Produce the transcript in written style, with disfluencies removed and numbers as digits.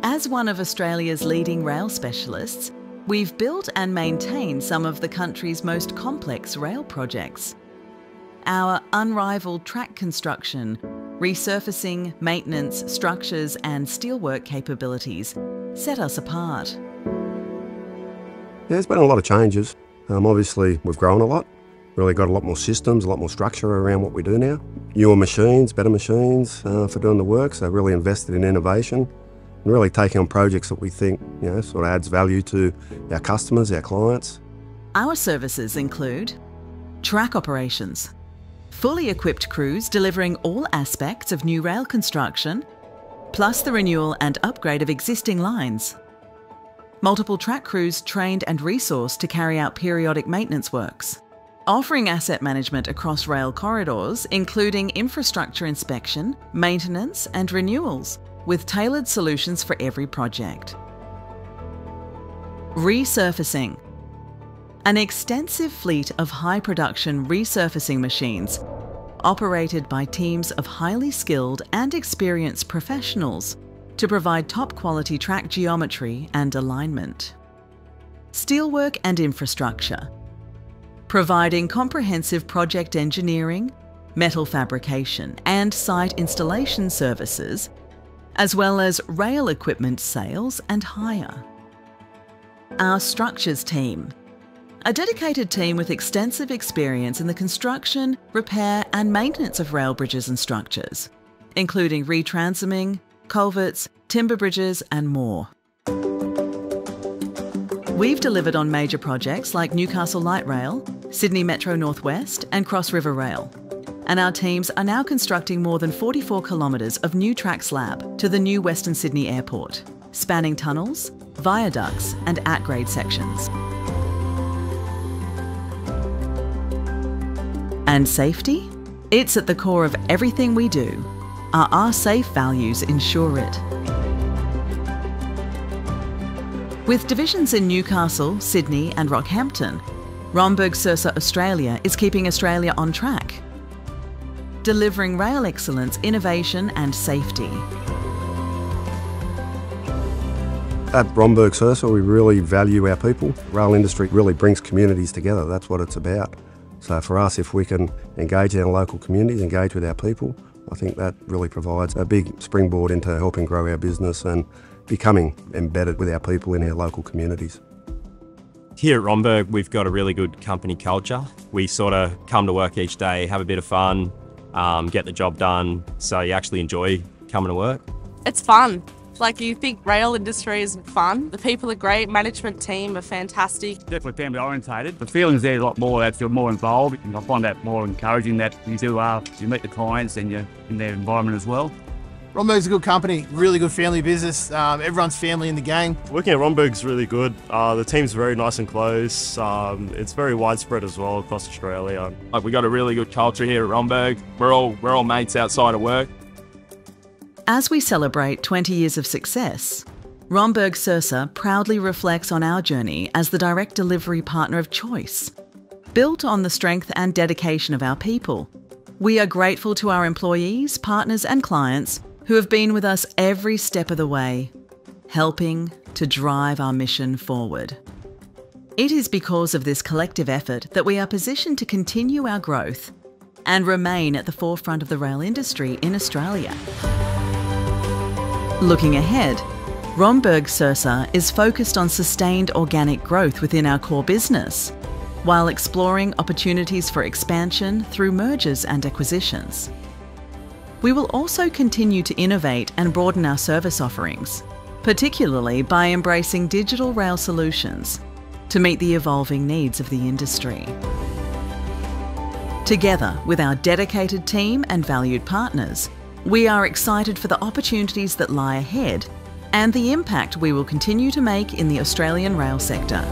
As one of Australia's leading rail specialists, we've built and maintained some of the country's most complex rail projects. Our unrivaled track construction, resurfacing, maintenance, structures and steelwork capabilities set us apart. Yeah, there's been a lot of changes. Obviously, we've grown a lot. Really got a lot more systems, a lot more structure around what we do now. Newer machines, better machines for doing the work, so really invested in innovation and really taking on projects that we think, sort of adds value to our customers, our clients. Our services include track operations, fully equipped crews delivering all aspects of new rail construction, plus the renewal and upgrade of existing lines. Multiple track crews trained and resourced to carry out periodic maintenance works. Offering asset management across rail corridors, including infrastructure inspection, maintenance and renewals, with tailored solutions for every project. Resurfacing. An extensive fleet of high-production resurfacing machines, operated by teams of highly skilled and experienced professionals to provide top-quality track geometry and alignment. Steelwork and infrastructure. Providing comprehensive project engineering, metal fabrication and site installation services, as well as rail equipment sales and hire. Our structures team. A dedicated team with extensive experience in the construction, repair and maintenance of rail bridges and structures, including retransoming, culverts, timber bridges and more. We've delivered on major projects like Newcastle Light Rail, Sydney Metro North West and Cross River Rail. And our teams are now constructing more than 44 kilometres of new track slab to the new Western Sydney Airport, spanning tunnels, viaducts and at-grade sections. And safety? It's at the core of everything we do. Our safe values ensure it. With divisions in Newcastle, Sydney and Rockhampton, Romberg Sursa Australia is keeping Australia on track, delivering rail excellence, innovation and safety. At Romberg Sursa, we really value our people. Rail industry really brings communities together. That's what it's about. So for us, if we can engage in our local communities, engage with our people, I think that really provides a big springboard into helping grow our business and becoming embedded with our people in our local communities. Here at Romberg, we've got a really good company culture. We sort of come to work each day, have a bit of fun, get the job done, so you actually enjoy coming to work. It's fun. Like, you think rail industry is fun. The people are great, management team are fantastic. Definitely family orientated. The feeling's there a lot more, that you're more involved, and I find that more encouraging that you meet the clients and you're in their environment as well. Romberg's a good company, really good family business. Everyone's family in the gang. Working at Romberg's really good. The team's very nice and close. It's very widespread as well across Australia. We got a really good culture here at Romberg. We're all mates outside of work. As we celebrate 20 years of success, Romberg Sursa proudly reflects on our journey as the direct delivery partner of choice. Built on the strength and dedication of our people, we are grateful to our employees, partners and clients who have been with us every step of the way, helping to drive our mission forward. It is because of this collective effort that we are positioned to continue our growth and remain at the forefront of the rail industry in Australia. Looking ahead, Romberg Sursa is focused on sustained organic growth within our core business, while exploring opportunities for expansion through mergers and acquisitions. We will also continue to innovate and broaden our service offerings, particularly by embracing digital rail solutions to meet the evolving needs of the industry. Together with our dedicated team and valued partners, we are excited for the opportunities that lie ahead and the impact we will continue to make in the Australian rail sector.